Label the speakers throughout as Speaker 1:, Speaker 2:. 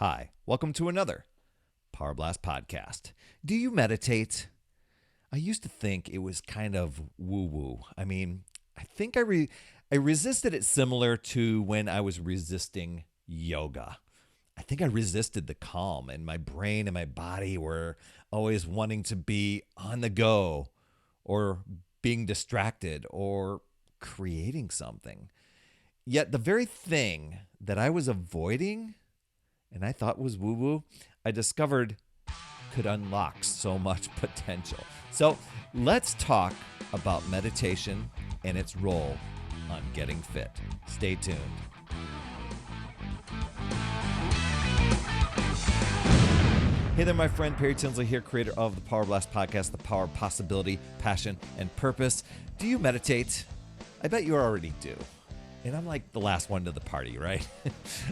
Speaker 1: Hi, welcome to another Power Blast podcast. Do you meditate? I used to think it was kind of woo-woo. I think I resisted it similar to when I was resisting yoga. I think I resisted the calm, and my brain and my body were always wanting to be on the go or being distracted or creating something. Yet the very thing that I was avoiding and I thought was woo woo, I discovered could unlock so much potential. So let's talk about meditation and its role on getting fit. Stay tuned. Hey there, my friend. Perry Tinsley here, creator of the Power Blast podcast, The Power of Possibility, Passion, and Purpose. Do you meditate? I bet you already do. And I'm like the last one to the party, right?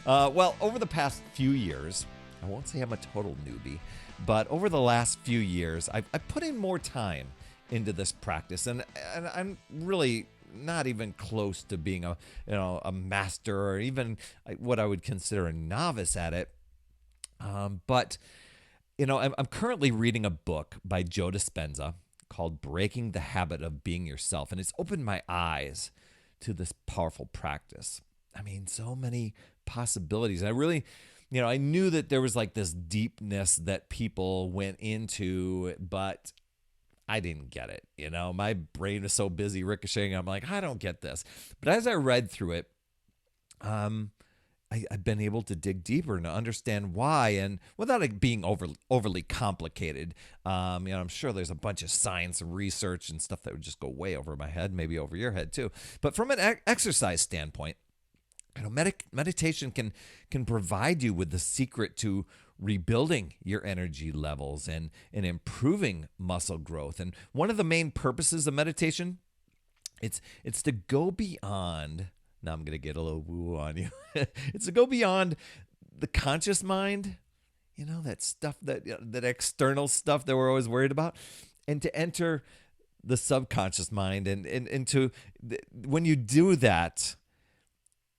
Speaker 1: Well, over the past few years, I won't say I'm a total newbie, but over the last few years, I've put in more time into this practice, and I'm really not even close to being a master or even what I would consider a novice at it. But I'm currently reading a book by Joe Dispenza called "Breaking the Habit of Being Yourself," and it's opened my eyes to this powerful practice. So many possibilities. And I really, I knew that there was like this deepness that people went into, but I didn't get it. My brain was so busy ricocheting. I'm like, I don't get this. But as I read through it, I've been able to dig deeper and to understand why, and without it being overly complicated. I'm sure there's a bunch of science and research and stuff that would just go way over my head, maybe over your head too. But from an exercise standpoint, meditation can provide you with the secret to rebuilding your energy levels and improving muscle growth. And one of the main purposes of meditation, it's to go beyond. Now I'm going to get a little woo on you. It's to go beyond the conscious mind, that stuff, that external stuff that we're always worried about, and to enter the subconscious mind. When you do that,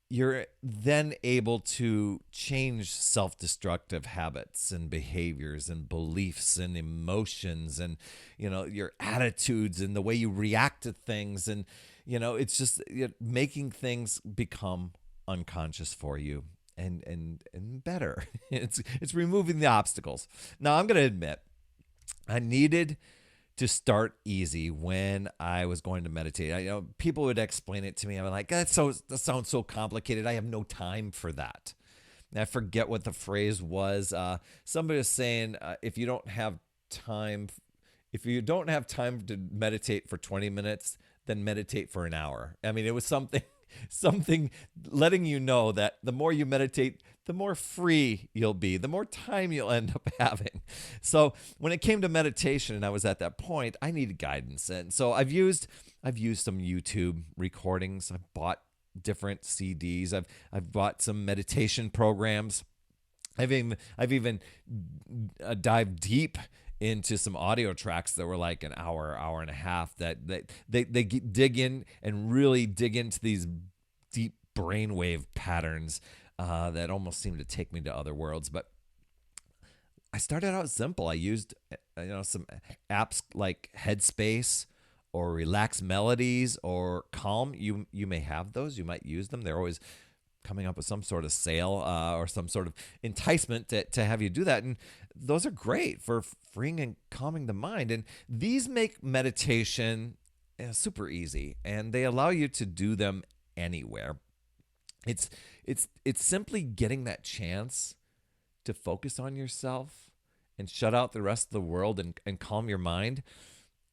Speaker 1: you're then able to change self-destructive habits and behaviors and beliefs and emotions and, your attitudes and the way you react to things. And, it's just making things become unconscious for you and better. It's removing the obstacles. Now, I'm going to admit, I needed to start easy when I was going to meditate. People would explain it to me. I'm like, that sounds so complicated. I have no time for that. And I forget what the phrase was. Somebody was saying, if you don't have time to meditate for 20 minutes, then meditate for an hour. It was something letting you know that the more you meditate, the more free you'll be, the more time you'll end up having. So when it came to meditation and I was at that point, I needed guidance. And so I've used some YouTube recordings. I've bought different CDs. I've bought some meditation programs. I've even dived deep into some audio tracks that were like an hour and a half that they dig in and really dig into these deep brainwave patterns that almost seem to take me to other worlds. But I started out simple. I used some apps like Headspace or Relax Melodies or Calm. You may have those. You might use them. They're always coming up with some sort of sale or some sort of enticement to have you do that. And those are great for freeing and calming the mind. And these make meditation super easy, and they allow you to do them anywhere. It's simply getting that chance to focus on yourself and shut out the rest of the world and calm your mind.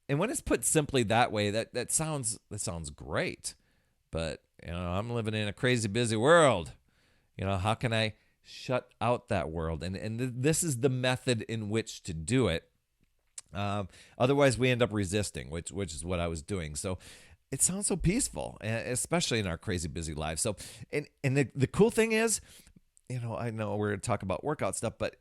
Speaker 1: And when it's put simply that way, that sounds great. But I'm living in a crazy busy world. How can I shut out that world? And this is the method in which to do it. Otherwise, we end up resisting, which is what I was doing. So it sounds so peaceful, especially in our crazy busy lives. So, and the cool thing is, I know we're going to talk about workout stuff, but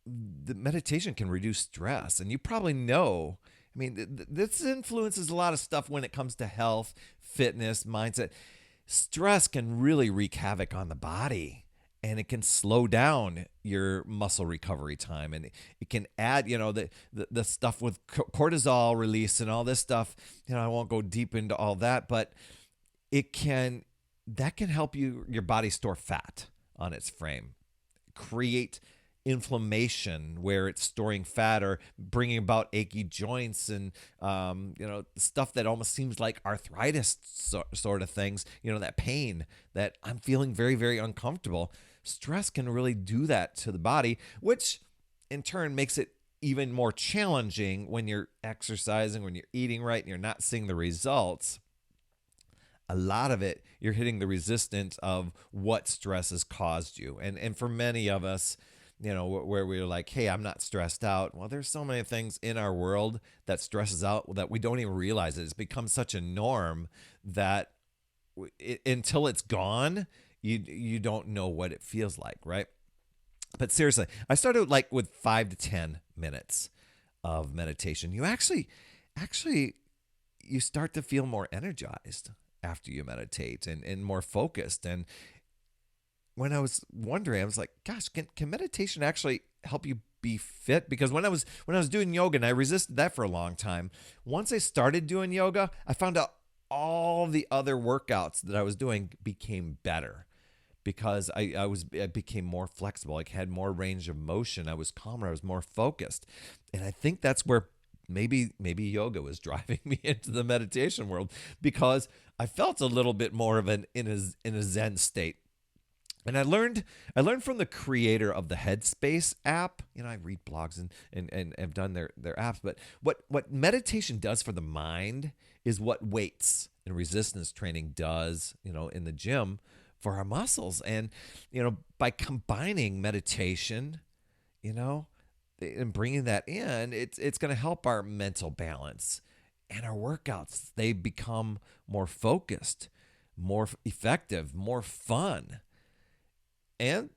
Speaker 1: the meditation can reduce stress. And you probably know, this influences a lot of stuff when it comes to health, fitness, mindset. Stress can really wreak havoc on the body. and it can slow down your muscle recovery time, and it can add, the stuff with cortisol release and all this stuff. I won't go deep into all that, but it can that can help your body store fat on its frame, create inflammation where it's storing fat, or bringing about achy joints and stuff that almost seems like arthritis sort of things. That pain that I'm feeling very, very uncomfortable. Stress can really do that to the body, which in turn makes it even more challenging when you're exercising, when you're eating right and you're not seeing the results. A lot of it, you're hitting the resistance of what stress has caused you. And for many of us, where we're like, hey, I'm not stressed out. Well, there's so many things in our world that stresses out that we don't even realize it. It's become such a norm that until it's gone, you don't know what it feels like, right? But seriously, I started like with 5 to 10 minutes of meditation. You actually, you start to feel more energized after you meditate, and more focused. And when I was wondering, I was like, gosh, can meditation actually help you be fit? Because when I was doing yoga, and I resisted that for a long time, once I started doing yoga, I found out all the other workouts that I was doing became better, because I became more flexible. I had more range of motion. I was calmer. I was more focused. And I think that's where maybe yoga was driving me into the meditation world, because I felt a little bit more of in a Zen state. And I learned from the creator of the Headspace app. I read blogs and have done their apps. But what meditation does for the mind is what weights and resistance training does, in the gym for our muscles. And, by combining meditation, and bringing that in, it's going to help our mental balance, and our workouts. They become more focused, more effective, more fun. And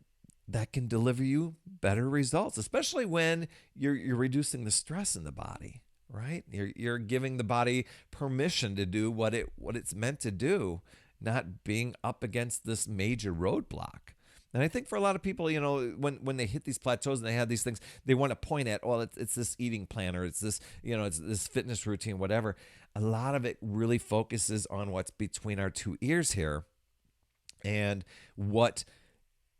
Speaker 1: that can deliver you better results, especially when you're reducing the stress in the body, right? You're giving the body permission to do what it's meant to do, not being up against this major roadblock. And I think for a lot of people, when they hit these plateaus and they have these things, they want to point at, well, it's this eating plan, or it's this, it's this fitness routine, whatever. A lot of it really focuses on what's between our two ears here, and what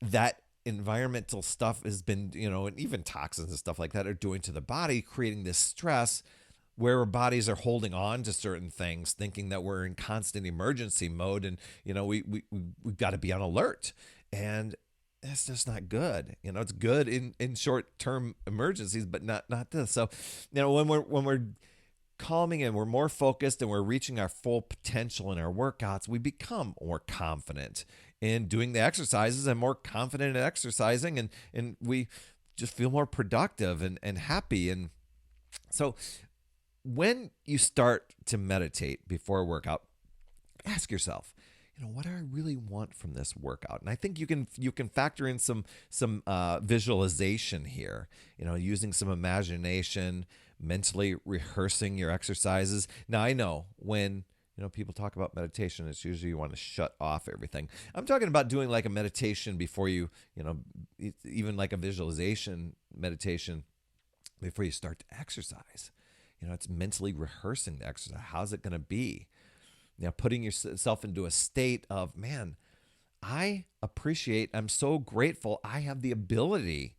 Speaker 1: that environmental stuff has been, and even toxins and stuff like that are doing to the body, creating this stress where our bodies are holding on to certain things, thinking that we're in constant emergency mode, and we've got to be on alert. And that's just not good. It's good in short-term emergencies, but not this. So, when we're calming and we're more focused and we're reaching our full potential in our workouts, we become more confident in doing the exercises, and more confident in exercising, and we just feel more productive and happy. And so when you start to meditate before a workout, ask yourself, what do I really want from this workout? And I think you can factor in some visualization here, using some imagination, mentally rehearsing your exercises. Now, I know when people talk about meditation, it's usually you want to shut off everything. I'm talking about doing like a meditation before you, even like a visualization meditation before you start to exercise. It's mentally rehearsing the exercise. How's it going to be? Putting yourself into a state of, man, I'm so grateful I have the ability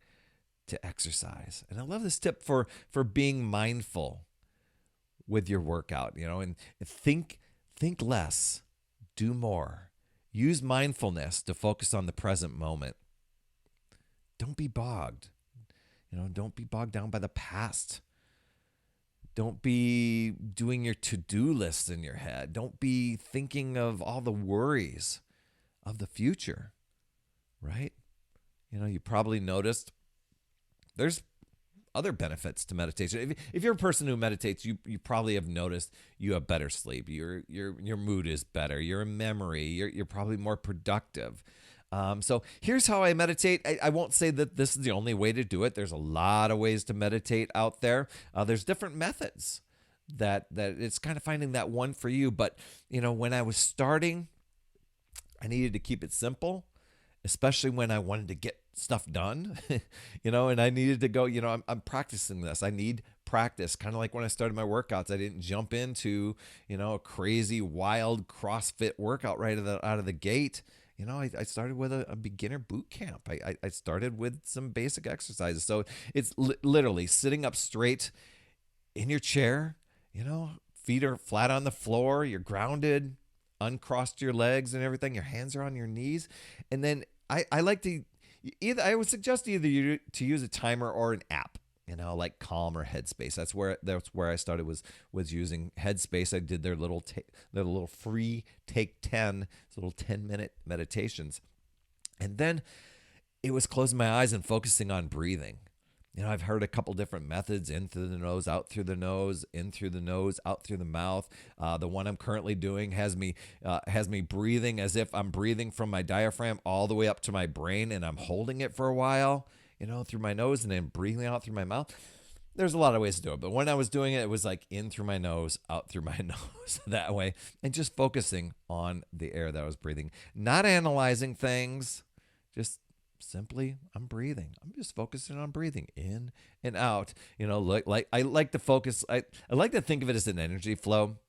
Speaker 1: to exercise. And I love this tip for being mindful with your workout, and think less, do more. Use mindfulness to focus on the present moment. Don't be bogged. Don't be bogged down by the past. Don't be doing your to-do lists in your head. Don't be thinking of all the worries of the future, right? You probably noticed there's other benefits to meditation. If you're a person who meditates, you probably have noticed you have better sleep. Your mood is better. Your memory. You're probably more productive. So here's how I meditate. I won't say that this is the only way to do it. There's a lot of ways to meditate out there. There's different methods that it's kind of finding that one for you. But when I was starting, I needed to keep it simple especially when I wanted to get stuff done, and I needed to go, I'm practicing this. I need practice. Kind of like when I started my workouts, I didn't jump into, a crazy, wild CrossFit workout right out of the gate. I started with a beginner boot camp. I started with some basic exercises. So it's literally sitting up straight in your chair, feet are flat on the floor, you're grounded, uncrossed your legs and everything. Your hands are on your knees. And then I like to I would suggest either you to use a timer or an app, like Calm or Headspace. That's where I started was using Headspace. I did their little free Take 10, little 10-minute meditations. And then it was closing my eyes and focusing on breathing. I've heard a couple different methods: in through the nose, out through the nose, in through the nose, out through the mouth. The one I'm currently doing has me breathing as if I'm breathing from my diaphragm all the way up to my brain, and I'm holding it for a while, through my nose, and then breathing out through my mouth. There's a lot of ways to do it, but when I was doing it, it was like in through my nose, out through my nose, that way, and just focusing on the air that I was breathing, not analyzing things, just simply, I'm breathing. I'm just focusing on breathing in and out. Like I like to focus. I like to think of it as an energy flow,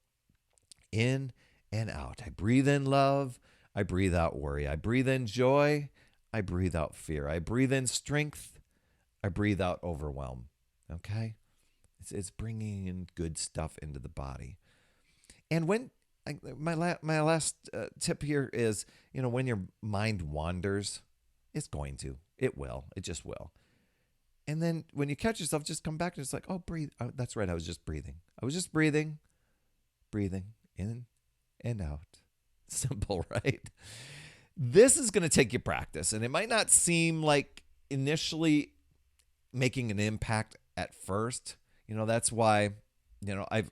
Speaker 1: in and out. I breathe in love. I breathe out worry. I breathe in joy. I breathe out fear. I breathe in strength. I breathe out overwhelm. Okay, it's bringing in good stuff into the body. And when my last tip here is, when your mind wanders. It will. It just will. And then when you catch yourself, just come back and it's like, oh, breathe. Oh, that's right. I was just breathing. Breathing in and out. Simple, right? This is going to take you practice, and it might not seem like initially making an impact at first. That's why,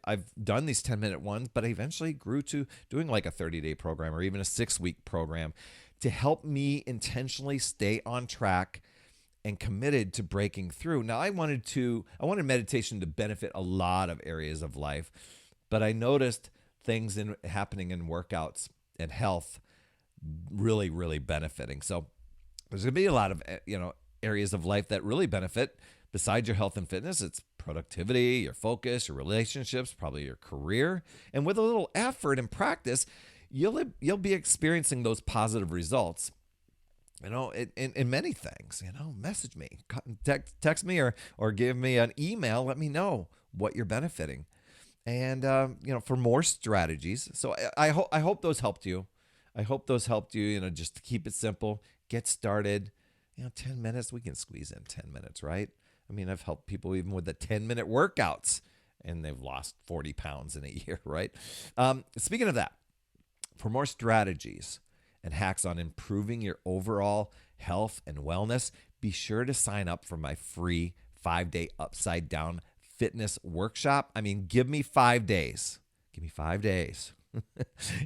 Speaker 1: I've done these 10-minute ones, but I eventually grew to doing like a 30-day program or even a 6-week program to help me intentionally stay on track and committed to breaking through. Now, I wanted meditation to benefit a lot of areas of life, but I noticed things happening in workouts and health really, really benefiting. So there's going to be a lot of, areas of life that really benefit besides your health and fitness. It's productivity, your focus, your relationships, probably your career. And with a little effort and practice, you'll be experiencing those positive results, in many things. Message me, text me, or give me an email. Let me know what you're benefiting, and for more strategies. So I hope those helped you. Just to keep it simple, get started. 10 minutes, we can squeeze in 10 minutes, right? I mean, I've helped people even with the 10-minute workouts, and they've lost 40 pounds in a year, right? Speaking of that, for more strategies and hacks on improving your overall health and wellness, be sure to sign up for my free 5-day Upside Down Fitness Workshop. I mean, give me 5 days. Give me 5 days.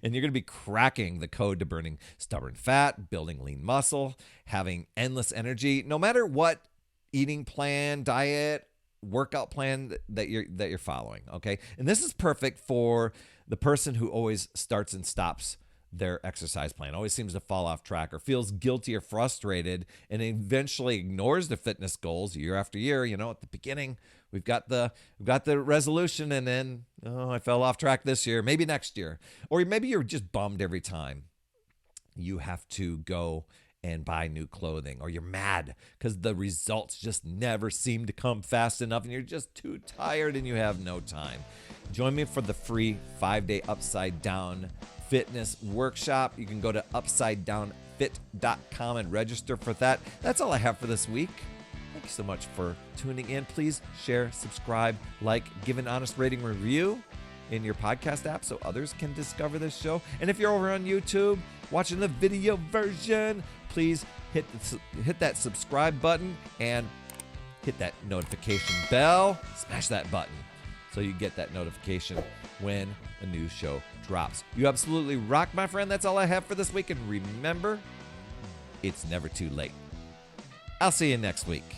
Speaker 1: And you're going to be cracking the code to burning stubborn fat, building lean muscle, having endless energy, no matter what eating plan, diet, workout plan that you're following, okay? And this is perfect for the person who always starts and stops their exercise plan, always seems to fall off track or feels guilty or frustrated and eventually ignores the fitness goals year after year. At the beginning, we've got the resolution, and then, I fell off track this year, maybe next year. Or maybe you're just bummed every time you have to go and buy new clothing, or you're mad because the results just never seem to come fast enough and you're just too tired and you have no time. Join me for the free 5-day Upside Down Fitness Workshop. You can go to upsidedownfit.com and register for that. That's all I have for this week. Thank you so much for tuning in. Please share, subscribe, give an honest rating review in your podcast app so others can discover this show. And if you're over on YouTube watching the video version, please hit that subscribe button and hit that notification bell. Smash that button so you get that notification when a new show drops. You absolutely rock, my friend. That's all I have for this week. And remember, it's never too late. I'll see you next week.